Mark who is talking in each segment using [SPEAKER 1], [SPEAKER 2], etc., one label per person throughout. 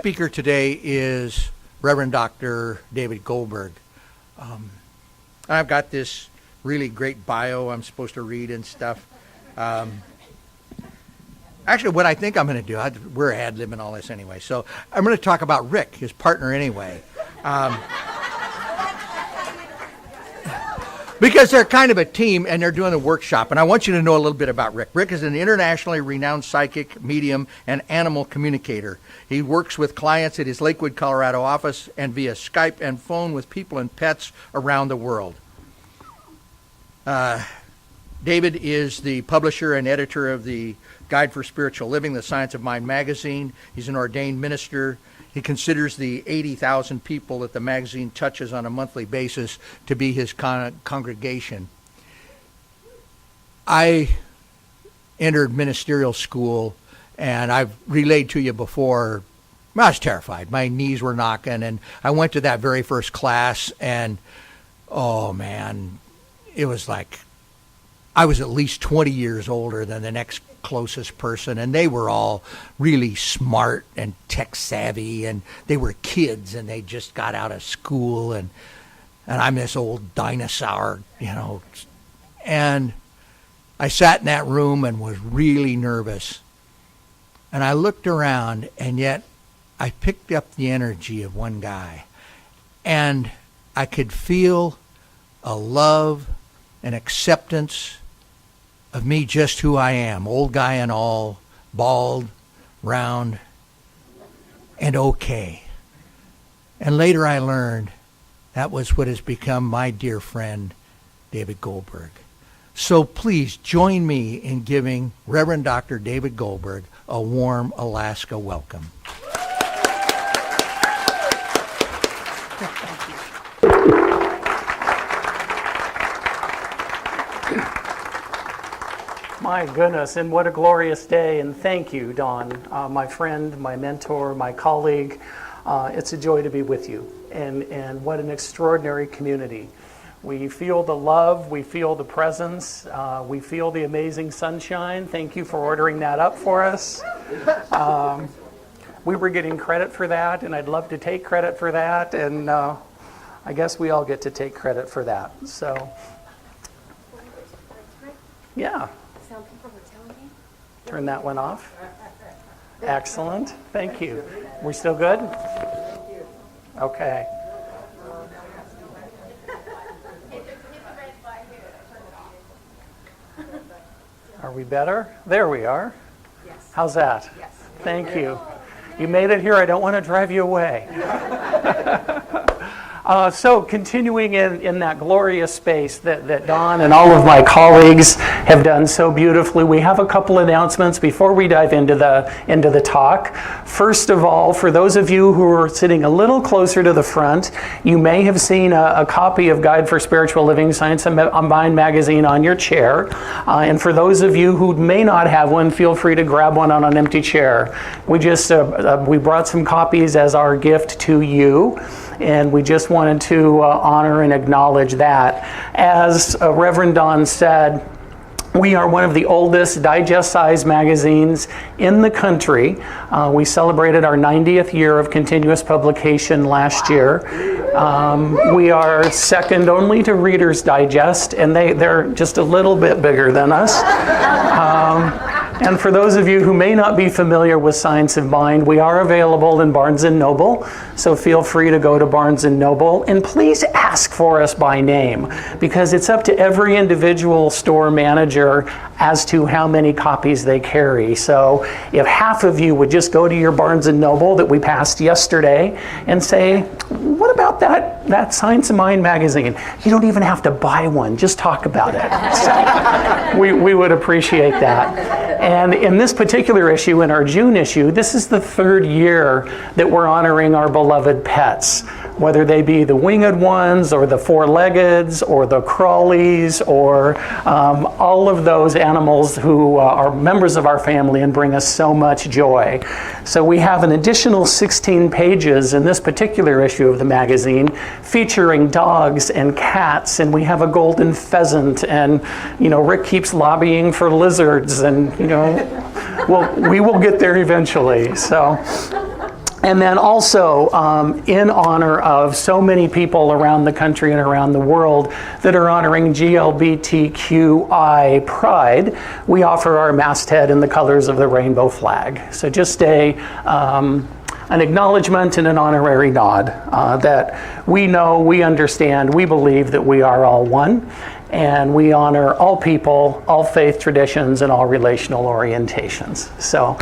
[SPEAKER 1] speaker today is Reverend Dr. David Goldberg. I've got this really great bio I'm supposed to read and stuff. Actually, what I think I'm going to do, we're ad-libbing all this anyway, so I'm going to talk about Rick, his partner anyway. Because they're kind of a team and they're doing a workshop, and I want you to know a little bit about Rick. Rick is an internationally renowned psychic, medium, and animal communicator. He works with clients at his Lakewood, Colorado office and via Skype and phone with people and pets around the world. David is the publisher and editor of the Guide for Spiritual Living, the Science of Mind magazine. He's an ordained minister. He considers the 80,000 people that the magazine touches on a monthly basis to be his congregation. I entered ministerial school, and I've relayed to you before, I was terrified. My knees were knocking, and I went to that very first class, and oh man, it was like I was at least 20 years older than the next closest person, and they were all really smart and tech savvy, and they were kids and they just got out of school, and I'm this old dinosaur, and I sat in that room and was really nervous, and I looked around, and yet I picked up the energy of one guy, and I could feel a love and acceptance of me just who I am, old guy and all, bald, round, and okay. And later I learned that was what has become my dear friend, David Goldberg. So please join me in giving Reverend Dr. David Goldberg a warm Alaska welcome.
[SPEAKER 2] My goodness, and what a glorious day, and thank you, Don, my friend, my mentor, my colleague. It's a joy to be with you, and what an extraordinary community. We feel the love, we feel the presence, we feel the amazing sunshine. Thank you for ordering that up for us. We were getting credit for that, and I'd love to take credit for that, and I guess we all get to take credit for that. So, yeah. Turn that one off. Excellent. Thank you. We're still good? Okay. Are we better? There we are.
[SPEAKER 3] Yes.
[SPEAKER 2] How's that?
[SPEAKER 3] Yes.
[SPEAKER 2] Thank you. You made it here. I don't want to drive you away. So continuing in that glorious space that Don and all of my colleagues have done so beautifully, we have a couple announcements before we dive into the talk. First of all, for those of you who are sitting a little closer to the front, you may have seen a copy of Guide for Spiritual Living, Science of Mind magazine on your chair. And for those of you who may not have one, feel free to grab one on an empty chair. We brought some copies as our gift to you, and we just wanted to honor and acknowledge that. As Reverend Don said, we are one of the oldest digest-sized magazines in the country. We celebrated our 90th year of continuous publication last year. We are second only to Reader's Digest, and they're just a little bit bigger than us. And for those of you who may not be familiar with Science of Mind, we are available in Barnes & Noble, so feel free to go to Barnes & Noble, and please ask for us by name, because it's up to every individual store manager as to how many copies they carry. So if half of you would just go to your Barnes & Noble that we passed yesterday and say, what about that Science of Mind magazine? You don't even have to buy one, just talk about it. So we would appreciate that. And in this particular issue, in our June issue, this is the third year that we're honoring our beloved pets, whether they be the winged ones or the four-leggeds or the crawlies or all of those animals who are members of our family and bring us so much joy. So we have an additional 16 pages in this particular issue of the magazine featuring dogs and cats, and we have a golden pheasant, and Rick keeps lobbying for lizards, and well, we will get there eventually. So And then also, in honor of so many people around the country and around the world that are honoring GLBTQI Pride, we offer our masthead in the colors of the rainbow flag. So just an acknowledgement and an honorary nod that we know, we understand, we believe that we are all one, and we honor all people, all faith traditions, and all relational orientations. So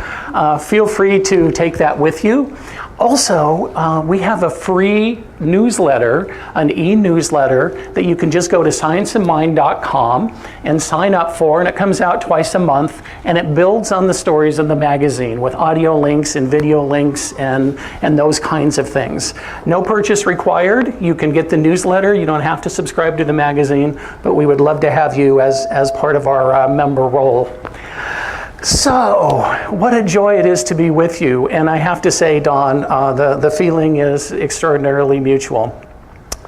[SPEAKER 2] feel free to take that with you. Also, we have a free newsletter, an e-newsletter, that you can just go to scienceofmind.com and sign up for, and it comes out twice a month, and it builds on the stories of the magazine with audio links and video links and those kinds of things. No purchase required. You can get the newsletter. You don't have to subscribe to the magazine, but we would love to have you as part of our member roll. So, what a joy it is to be with you. And I have to say, Dawn, the feeling is extraordinarily mutual.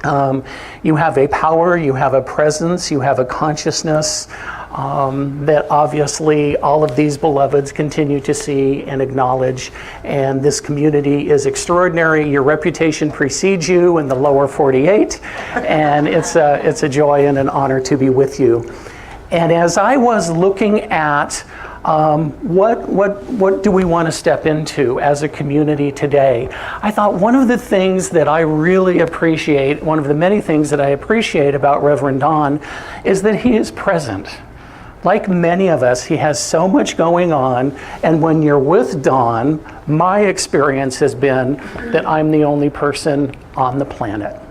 [SPEAKER 2] You have a power, you have a presence, you have a consciousness that obviously all of these beloveds continue to see and acknowledge. And this community is extraordinary. Your reputation precedes you in the lower 48. And it's a joy and an honor to be with you. And as I was looking at what do we want to step into as a community today, I thought one of the things that I really appreciate, one of the many things that I appreciate about Reverend Don, is that he is present. Like many of us, he has so much going on, and when you're with Don, my experience has been that I'm the only person on the planet.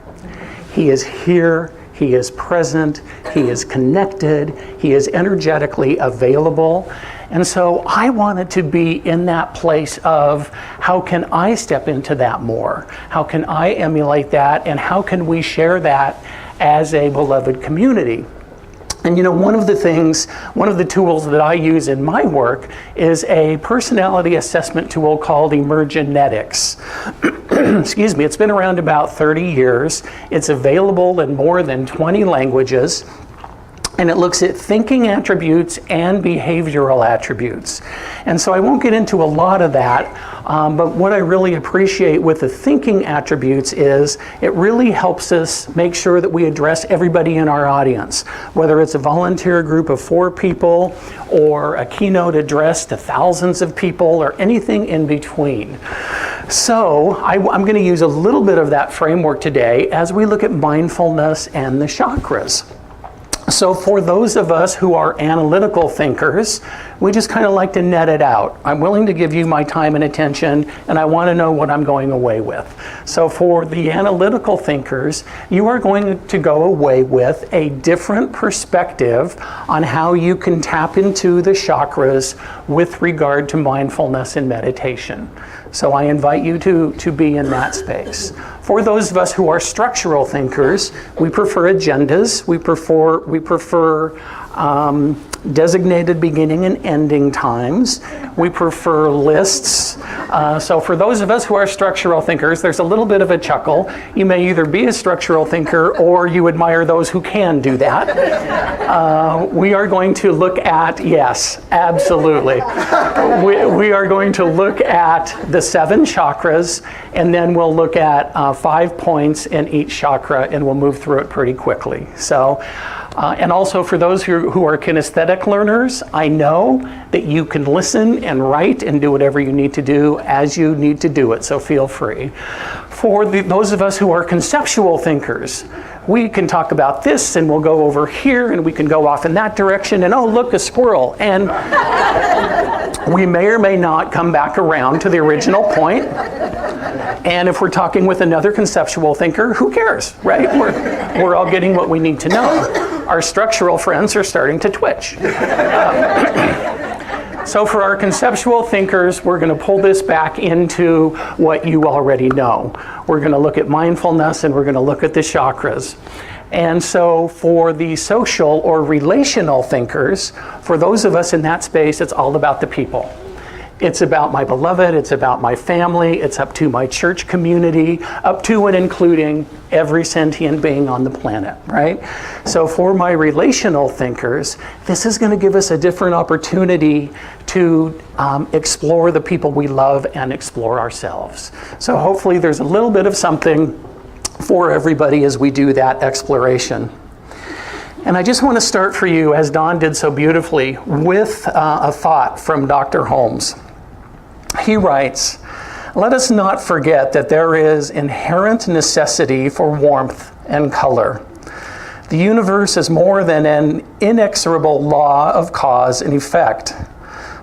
[SPEAKER 2] He is here. He is present, he is connected, he is energetically available. And so I wanted to be in that place of how can I step into that more? How can I emulate that? And how can we share that as a beloved community? And you know, one of the tools that I use in my work is a personality assessment tool called Emergenetics. Excuse me, it's been around about 30 years. It's available in more than 20 languages. And it looks at thinking attributes and behavioral attributes. And so I won't get into a lot of that, but what I really appreciate with the thinking attributes is it really helps us make sure that we address everybody in our audience, whether it's a volunteer group of 4 people or a keynote address to thousands of people or anything in between. So I'm going to use a little bit of that framework today as we look at mindfulness and the chakras. So for those of us who are analytical thinkers, we just kind of like to net it out. I'm willing to give you my time and attention, and I want to know what I'm going away with. So for the analytical thinkers, you are going to go away with a different perspective on how you can tap into the chakras with regard to mindfulness and meditation. So I invite you to be in that space. For those of us who are structural thinkers, we prefer agendas. We prefer designated beginning and ending times. We prefer lists. So for those of us who are structural thinkers, there's a little bit of a chuckle. You may either be a structural thinker or you admire those who can do that. We are going to look at, yes, absolutely. We are going to look at the 7 chakras, and then we'll look at 5 points in each chakra, and we'll move through it pretty quickly. So, and also for those who are kinesthetic learners, I know that you can listen and write and do whatever you need to do as you need to do it, so feel free. For those of us who are conceptual thinkers, we can talk about this and we'll go over here and we can go off in that direction and oh look, a squirrel. And we may or may not come back around to the original point. And if we're talking with another conceptual thinker, who cares, right? We're all getting what we need to know. Our structural friends are starting to twitch. So for our conceptual thinkers, we're going to pull this back into what you already know. We're going to look at mindfulness and we're going to look at the chakras. And so for the social or relational thinkers, for those of us in that space, it's all about the people. It's about my beloved, it's about my family, it's up to my church community, up to and including every sentient being on the planet, right? So for my relational thinkers, this is going to give us a different opportunity to explore the people we love and explore ourselves. So hopefully there's a little bit of something for everybody as we do that exploration. And I just want to start for you, as Don did so beautifully, with a thought from Dr. Holmes. He writes, "Let us not forget that there is inherent necessity for warmth and color. The universe is more than an inexorable law of cause and effect.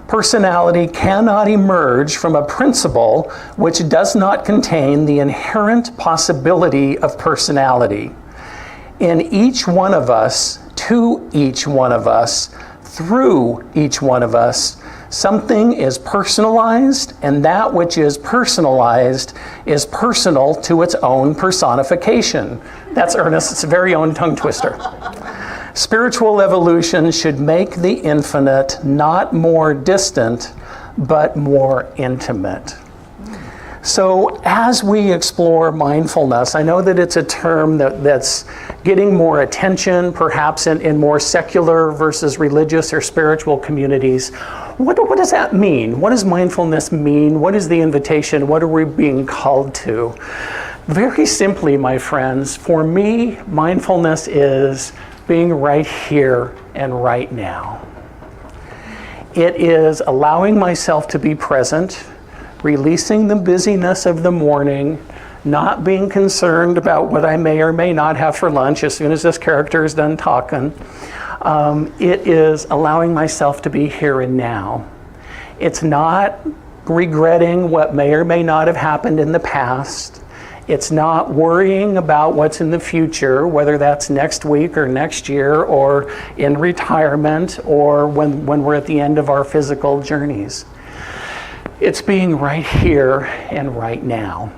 [SPEAKER 2] Personality cannot emerge from a principle which does not contain the inherent possibility of personality. In each one of us, to each one of us, through each one of us, something is personalized, and that which is personalized is personal to its own personification." That's Ernest's very own tongue twister. "Spiritual evolution should make the infinite not more distant, but more intimate." So as we explore mindfulness, I know that it's a term that's getting more attention, perhaps in more secular versus religious or spiritual communities. What does that mean? What does mindfulness mean? What is the invitation? What are we being called to? Very simply, my friends, for me, mindfulness is being right here and right now. It is allowing myself to be present, releasing the busyness of the morning, not being concerned about what I may or may not have for lunch as soon as this character is done talking. It is allowing myself to be here and now. It's not regretting what may or may not have happened in the past. It's not worrying about what's in the future, whether that's next week or next year or in retirement or when we're at the end of our physical journeys. It's being right here and right now.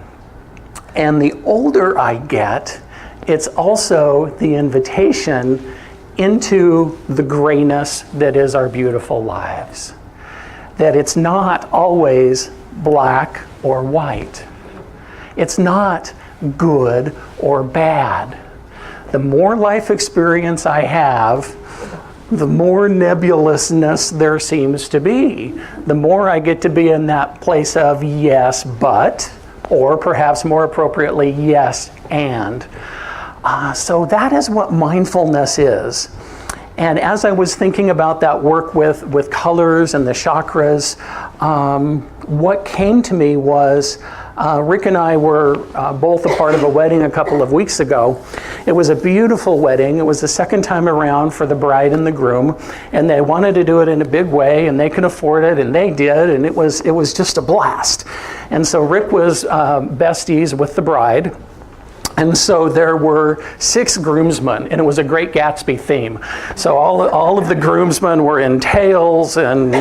[SPEAKER 2] And the older I get, it's also the invitation into the grayness that is our beautiful lives. That it's not always black or white. It's not good or bad. The more life experience I have, the more nebulousness there seems to be. The more I get to be in that place of yes, but, or perhaps more appropriately, yes, and. So that is what mindfulness is. And as I was thinking about that work with colors and the chakras, what came to me was Rick and I were both a part of a wedding a couple of weeks ago. It was a beautiful wedding. It was the second time around for the bride and the groom, and they wanted to do it in a big way, and they could afford it, and they did, and it was just a blast. And so Rick was besties with the bride. And so there were 6 groomsmen, and it was a Great Gatsby theme. So all of the groomsmen were in tails and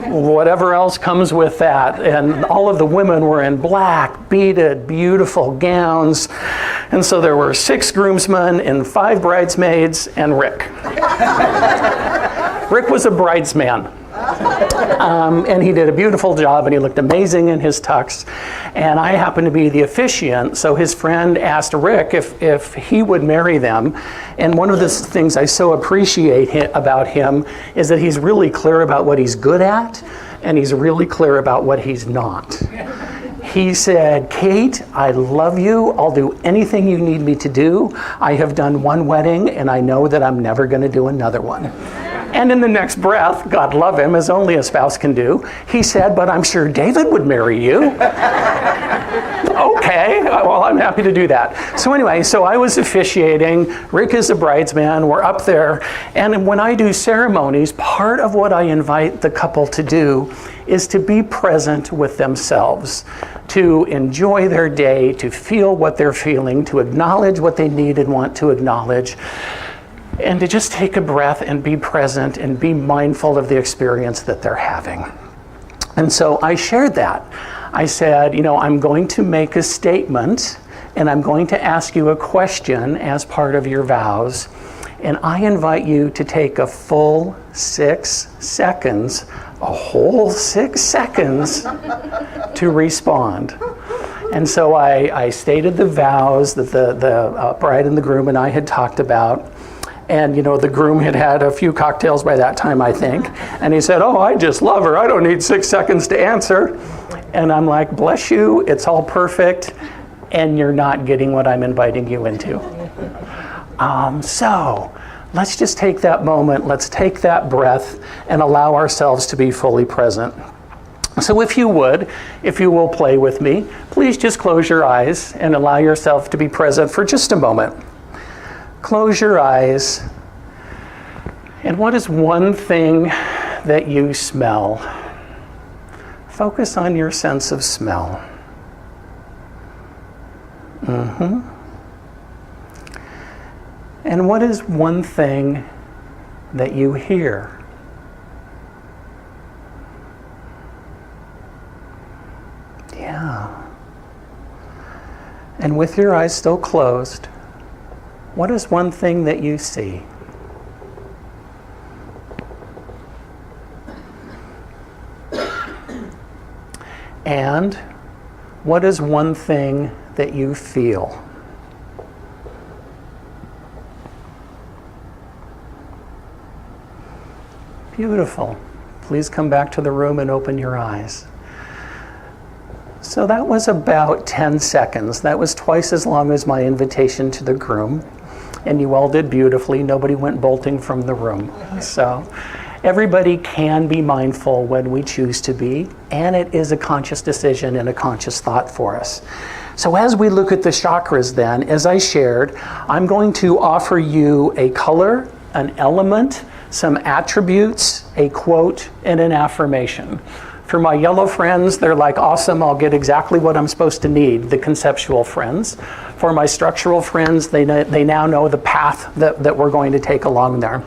[SPEAKER 2] whatever else comes with that. And all of the women were in black, beaded, beautiful gowns. And so there were 6 groomsmen and 5 bridesmaids and Rick. Rick was a bridesman. And he did a beautiful job, and he looked amazing in his tux. And I happened to be the officiant, so his friend asked Rick if he would marry them. And one of the things I so appreciate about him is that he's really clear about what he's good at, and he's really clear about what he's not. He said, "Kate, I love you. I'll do anything you need me to do. I have done one wedding, and I know that I'm never going to do another one." And in the next breath, God love him, as only a spouse can do, he said, "But I'm sure David would marry you." Okay, well, I'm happy to do that. So anyway, so I was officiating. Rick is a bridesman. We're up there. And when I do ceremonies, part of what I invite the couple to do is to be present with themselves, to enjoy their day, to feel what they're feeling, to acknowledge what they need and want to acknowledge, and to just take a breath and be present and be mindful of the experience that they're having. And so I shared that. I said, I'm going to make a statement, and I'm going to ask you a question as part of your vows. And I invite you to take a full 6 seconds, a whole 6 seconds to respond. And so I stated the vows that the bride and the groom and I had talked about. And, you know, the groom had had a few cocktails by that time, I think. And he said, oh, I just love her. I don't need 6 seconds to answer. And I'm like, bless you. It's all perfect. And you're not getting what I'm inviting you into. So let's just take that moment. Let's take that breath and allow ourselves to be fully present. So if you will play with me, please just close your eyes and allow yourself to be present for just a moment. Close your eyes. And what is one thing that you smell? Focus on your sense of smell. And what is one thing that you hear? Yeah. And with your eyes still closed, what is one thing that you see? And what is one thing that you feel? Beautiful. Please come back to the room and open your eyes. So that was about 10 seconds. That was twice as long as my invitation to the groom. And you all did beautifully. Nobody went bolting from the room. So everybody can be mindful when we choose to be, and it is a conscious decision and a conscious thought for us. So as we look at the chakras then, as I shared, I'm going to offer you a color, an element, some attributes, a quote, and an affirmation. For my yellow friends, they're like, awesome, I'll get exactly what I'm supposed to need, the conceptual friends. For my structural friends, they now know the path that we're going to take along there.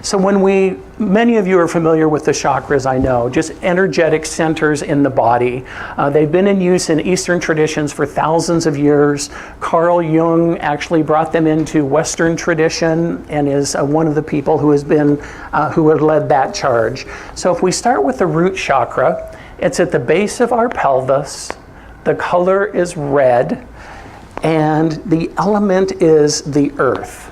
[SPEAKER 2] So many of you are familiar with the chakras, I know, just energetic centers in the body. They've been in use in Eastern traditions for thousands of years. Carl Jung actually brought them into Western tradition and is one of the people who has led that charge. So if we start with the root chakra, it's at the base of our pelvis. The color is red, and the element is the earth.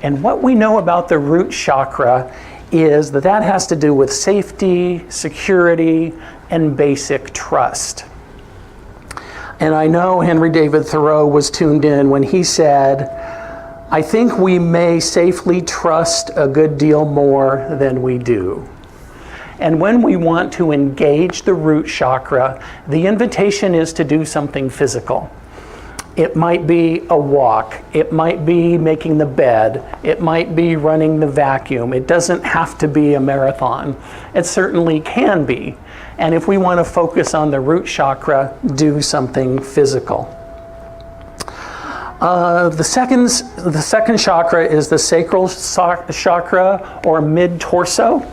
[SPEAKER 2] And what we know about the root chakra is that has to do with safety, security, and basic trust. And I know Henry David Thoreau was tuned in when he said, I think we may safely trust a good deal more than we do. And when we want to engage the root chakra, the invitation is to do something physical. It might be a walk, it might be making the bed, it might be running the vacuum. It doesn't have to be a marathon. It certainly can be. And if we want to focus on the root chakra, do something physical. The second chakra is the sacral chakra, or mid-torso,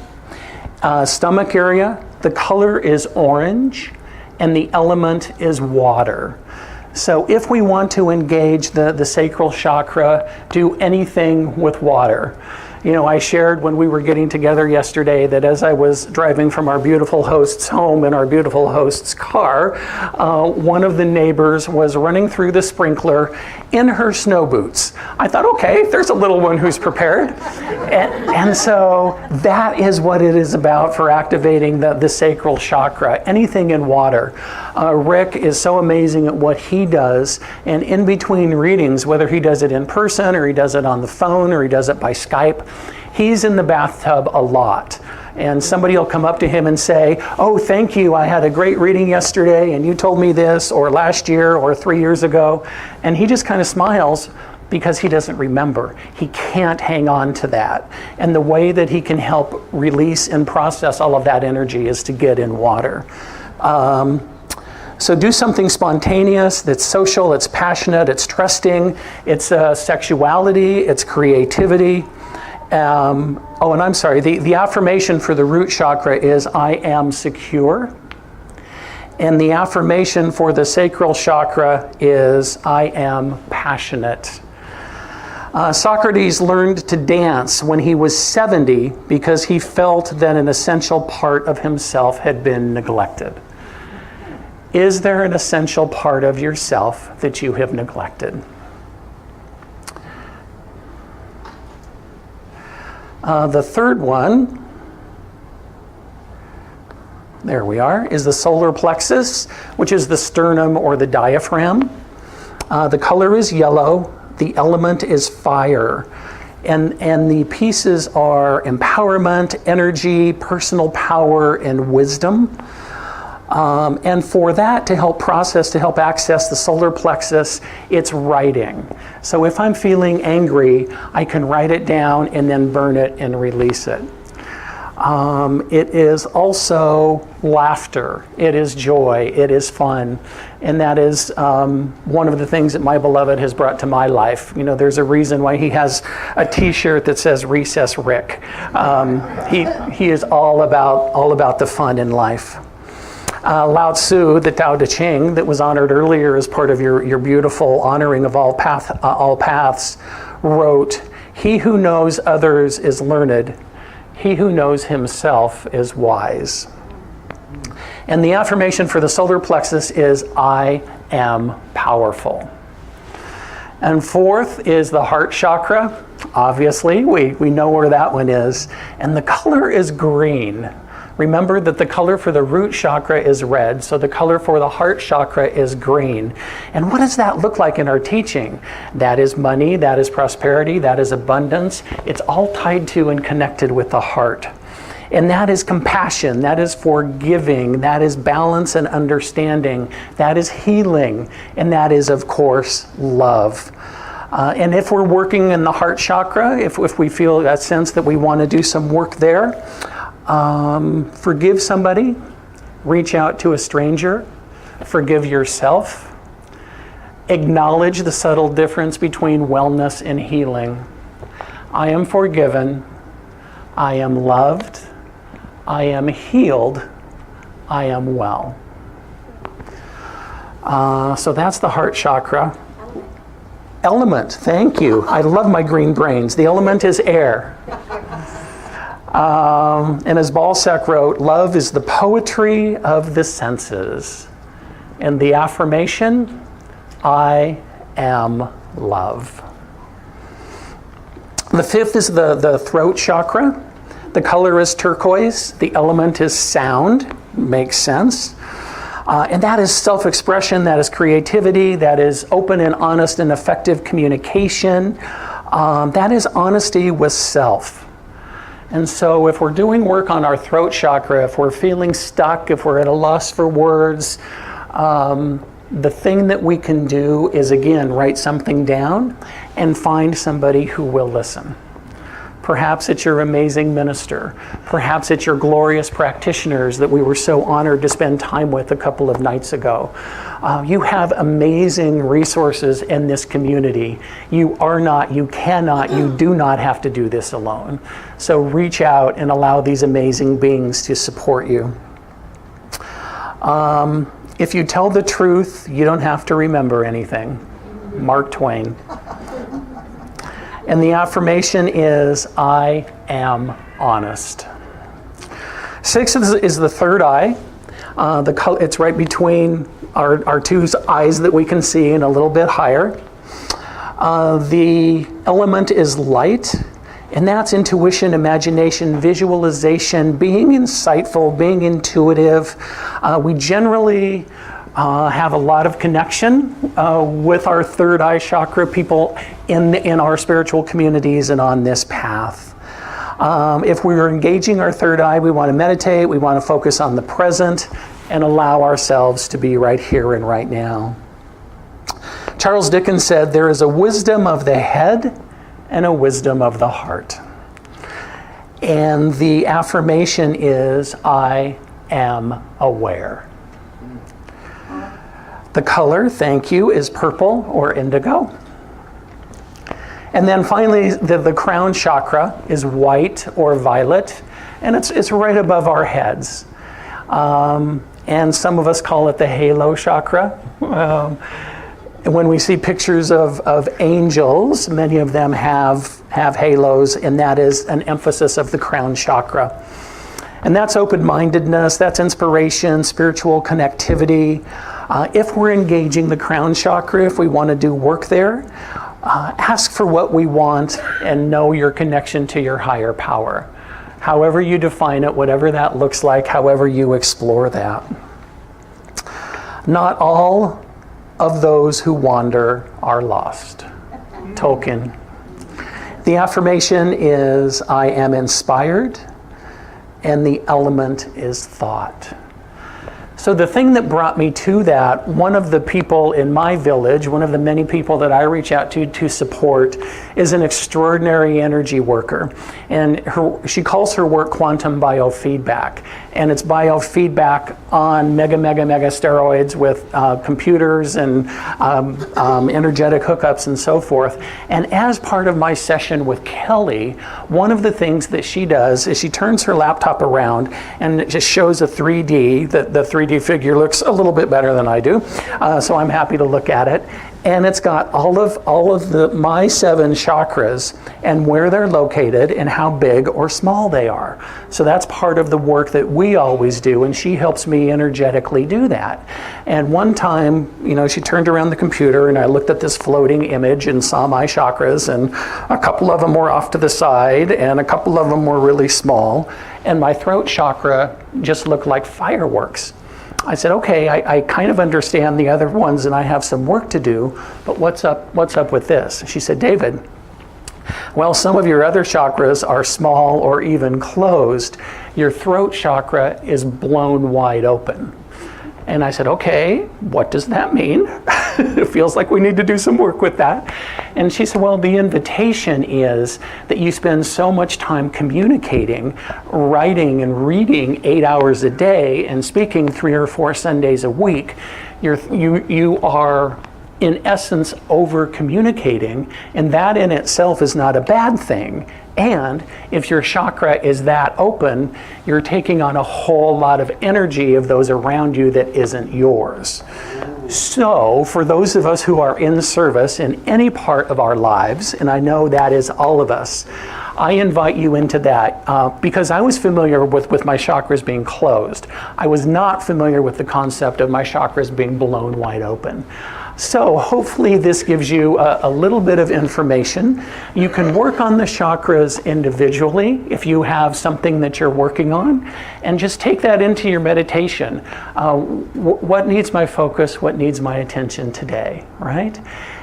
[SPEAKER 2] stomach area. The color is orange, and the element is water. So if we want to engage the sacral chakra, do anything with water. You know, I shared when we were getting together yesterday that as I was driving from our beautiful host's home in our beautiful host's car, one of the neighbors was running through the sprinkler in her snow boots. I thought, okay, there's a little one who's prepared. And so that is what it is about for activating the sacral chakra, anything in water. Rick is so amazing at what he does, and in between readings, whether he does it in person or he does it on the phone or he does it by Skype, he's in the bathtub a lot. And somebody will come up to him and say, oh, thank you, I had a great reading yesterday and you told me this, or last year, or 3 years ago. And he just kind of smiles because he doesn't remember. He can't hang on to that. And the way that he can help release and process all of that energy is to get in water. So do something spontaneous, that's social, it's passionate, it's trusting, it's sexuality, it's creativity. And I'm sorry, the affirmation for the root chakra is, I am secure. And the affirmation for the sacral chakra is, I am passionate. Socrates learned to dance when he was 70 because he felt that an essential part of himself had been neglected. Is there an essential part of yourself that you have neglected? The third one, there we are, is the solar plexus, which is the sternum or the diaphragm. The color is yellow. The element is fire. And the pieces are empowerment, energy, personal power, and wisdom. And for that to help process, to help access the solar plexus, it's writing. So if I'm feeling angry, I can write it down and then burn it and release it. It is also laughter, it is joy, it is fun, and that is one of the things that my beloved has brought to my life. You know, there's a reason why he has a T-shirt that says "Recess Rick." He is all about the fun in life. Lao Tzu, the Tao Te Ching, that was honored earlier as part of your beautiful honoring of all paths, wrote, "He who knows others is learned. He who knows himself is wise." And the affirmation for the solar plexus is, "I am powerful." And fourth is the heart chakra. Obviously, we know where that one is. And the color is green. Remember that the color for the root chakra is red, so the color for the heart chakra is green. And what does that look like in our teaching? That is money, that is prosperity, that is abundance. It's all tied to and connected with the heart. And that is compassion, that is forgiving, that is balance and understanding, that is healing, and that is, of course, love. And if we're working in the heart chakra, if we feel that sense that we want to do some work there, forgive somebody, reach out to a stranger, forgive yourself, acknowledge the subtle difference between wellness and healing. I am forgiven, I am loved, I am healed, I am well. So that's the heart chakra. Element, thank you. I love my green brains. The element is air. And as Balzac wrote, love is the poetry of the senses. And the affirmation, I am love. The fifth is the throat chakra. The color is turquoise. The element is sound. Makes sense. And that is self-expression, that is creativity, that is open and honest and effective communication. That is honesty with self. And so if we're doing work on our throat chakra, if we're feeling stuck, if we're at a loss for words, the thing that we can do is, again, write something down and find somebody who will listen. Perhaps it's your amazing minister. Perhaps it's your glorious practitioners that we were so honored to spend time with a couple of nights ago. You have amazing resources in this community. You cannot, you do not have to do this alone. So reach out and allow these amazing beings to support you. If you tell the truth, you don't have to remember anything. Mark Twain. And the affirmation is, I am honest. 6 is the third eye. It's right between our two eyes that we can see and a little bit higher. The element is light, and that's intuition, imagination, visualization, being insightful, being intuitive. We generally have a lot of connection with our third eye chakra, people in our spiritual communities and on this path. If we're engaging our third eye, we want to meditate, we want to focus on the present and allow ourselves to be right here and right now. Charles Dickens said, there is a wisdom of the head and a wisdom of the heart. And the affirmation is, I am aware. The color, thank you, is purple or indigo. And then finally, the crown chakra is white or violet, and it's right above our heads. And some of us call it the halo chakra. When we see pictures of angels, many of them have halos, and that is an emphasis of the crown chakra. And that's open-mindedness, that's inspiration, spiritual connectivity. If we're engaging the crown chakra, if we want to do work there, ask for what we want and know your connection to your higher power. However you define it, whatever that looks like, however you explore that. Not all of those who wander are lost. Tolkien. The affirmation is, I am inspired, and the element is thought. So the thing that brought me to that, one of the people in my village, one of the many people that I reach out to support, is an extraordinary energy worker. And she calls her work quantum biofeedback. And it's biofeedback on mega steroids with computers and energetic hookups and so forth. And as part of my session with Kelly, one of the things that she does is she turns her laptop around and it just shows a 3D. The 3D figure looks a little bit better than I do, so I'm happy to look at it. And it's got all of my 7 chakras and where they're located and how big or small they are. So that's part of the work that we always do, and she helps me energetically do that. And one time, she turned around the computer and I looked at this floating image and saw my chakras, and a couple of them were off to the side and a couple of them were really small, and my throat chakra just looked like fireworks. I said, okay, I kind of understand the other ones and I have some work to do, but what's up with this? She said, David, well, some of your other chakras are small or even closed. Your throat chakra is blown wide open. And I said, okay, what does that mean? It feels like we need to do some work with that. And she said, well, the invitation is that you spend so much time communicating, writing and reading 8 hours a day and speaking 3 or 4 Sundays a week. You are, in essence, over communicating, and that in itself is not a bad thing. And if your chakra is that open, you're taking on a whole lot of energy of those around you that isn't yours. So for those of us who are in service in any part of our lives, and I know that is all of us, I invite you into that because I was familiar with my chakras being closed. I was not familiar with the concept of my chakras being blown wide open. So hopefully this gives you a little bit of information. You can work on the chakras individually if you have something that you're working on, and just take that into your meditation. What needs my focus? What needs my attention today, right?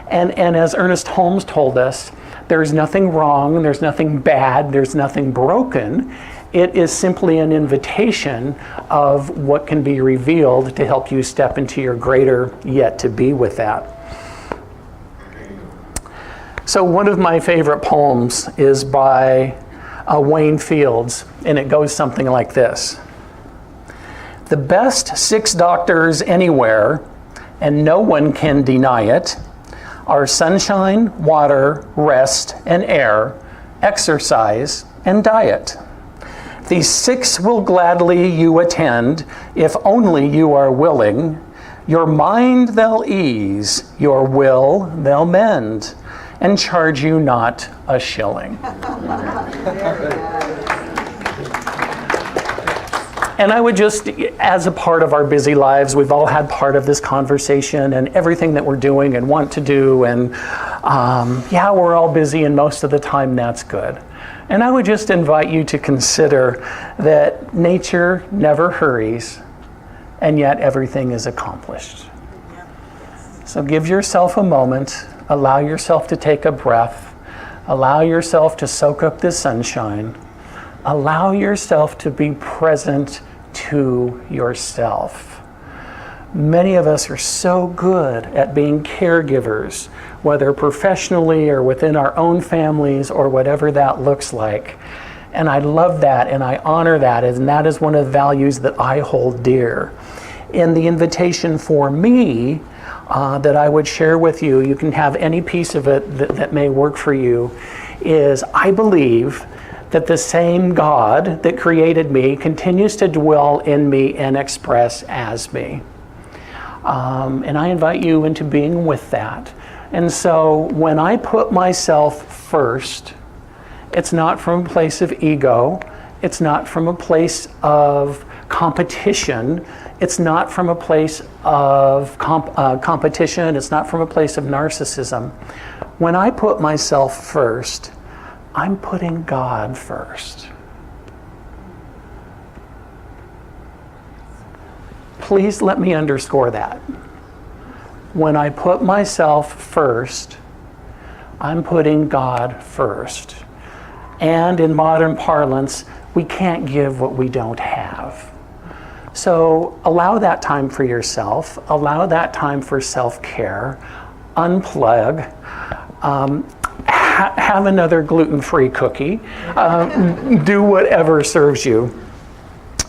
[SPEAKER 2] And as Ernest Holmes told us, there's nothing wrong, there's nothing bad, there's nothing broken. It is simply an invitation of what can be revealed to help you step into your greater yet to be with that. So one of my favorite poems is by Wayne Fields, and it goes something like this. The best 6 doctors anywhere, and no one can deny it, are sunshine, water, rest, and air, exercise, and diet. These 6 will gladly you attend, if only you are willing. Your mind they'll ease, your will they'll mend, and charge you not a shilling. And I would just, as a part of our busy lives, we've all had part of this conversation and everything that we're doing and want to do, and we're all busy, and most of the time that's good. And I would just invite you to consider that nature never hurries, and yet everything is accomplished. So give yourself a moment, allow yourself to take a breath, allow yourself to soak up the sunshine, allow yourself to be present to yourself. Many of us are so good at being caregivers, whether professionally or within our own families or whatever that looks like. And I love that and I honor that, and that is one of the values that I hold dear. And the invitation for me that I would share with you, you can have any piece of it that may work for you, is I believe that the same God that created me continues to dwell in me and express as me. And I invite you into being with that. And so when I put myself first, it's not from a place of ego. It's not from a place of competition. It's not from a place of competition. It's not from a place of narcissism. When I put myself first, I'm putting God first. Please let me underscore that. When I put myself first, I'm putting God first. And in modern parlance, we can't give what we don't have. So allow that time for yourself. Allow that time for self-care. Unplug. Have another gluten-free cookie. Do whatever serves you.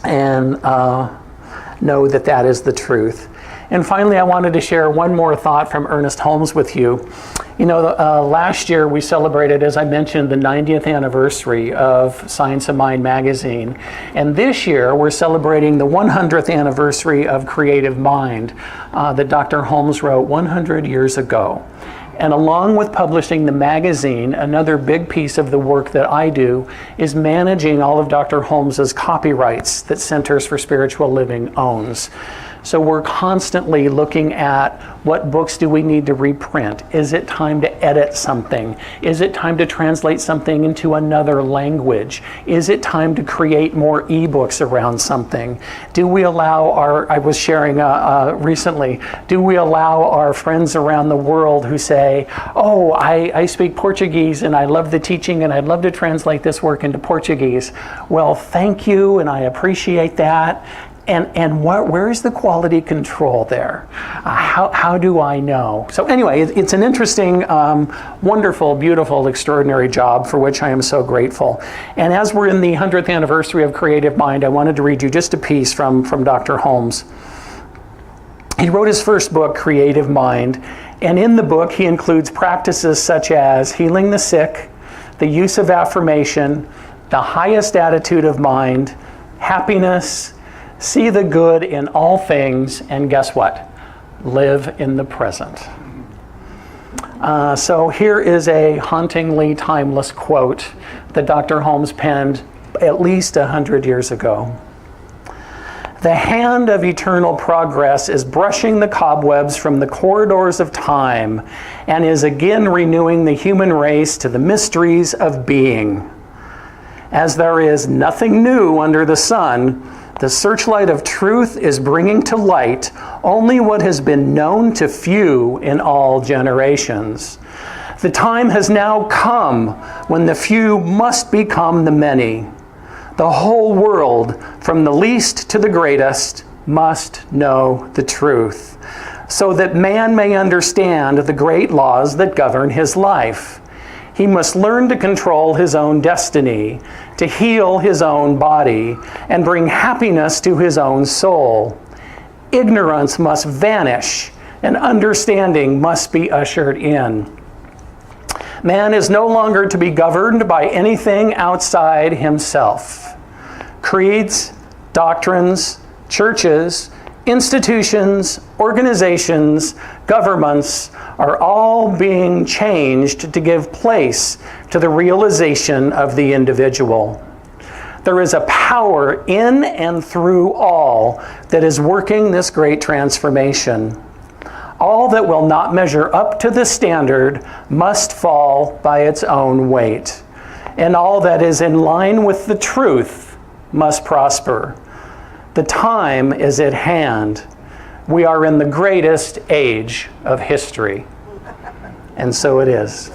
[SPEAKER 2] And know that that is the truth. And finally, I wanted to share one more thought from Ernest Holmes with you. You know, last year we celebrated, as I mentioned, the 90th anniversary of Science of Mind magazine. And this year we're celebrating the 100th anniversary of Creative Mind that Dr. Holmes wrote 100 years ago. And along with publishing the magazine, another big piece of the work that I do is managing all of Dr. Holmes's copyrights that Centers for Spiritual Living owns. So we're constantly looking at what books do we need to reprint? Is it time to edit something? Is it time to translate something into another language? Is it time to create more ebooks around something? Do we allow I was sharing recently, do we allow our friends around the world who say, oh, I speak Portuguese and I love the teaching and I'd love to translate this work into Portuguese. Well, thank you, and I appreciate that. And where is the quality control there? How do I know? So anyway, it's an interesting, wonderful, beautiful, extraordinary job for which I am so grateful. And as we're in the 100th anniversary of Creative Mind, I wanted to read you just a piece from Dr. Holmes. He wrote his first book, Creative Mind, and in the book he includes practices such as healing the sick, the use of affirmation, the highest attitude of mind, happiness, see the good in all things, and guess what? Live in the present. So here is a hauntingly timeless quote that Dr. Holmes penned at least 100 years ago. The hand of eternal progress is brushing the cobwebs from the corridors of time and is again renewing the human race to the mysteries of being. As there is nothing new under the sun, the searchlight of truth is bringing to light only what has been known to few in all generations. The time has now come when the few must become the many. The whole world, from the least to the greatest, must know the truth, so that man may understand the great laws that govern his life. He must learn to control his own destiny, to heal his own body, and bring happiness to his own soul. Ignorance must vanish, and understanding must be ushered in. Man is no longer to be governed by anything outside himself. Creeds, doctrines, churches, institutions, organizations, governments are all being changed to give place to the realization of the individual. There is a power in and through all that is working this great transformation. All that will not measure up to the standard must fall by its own weight, and all that is in line with the truth must prosper. The time is at hand. We are in the greatest age of history. And so it is.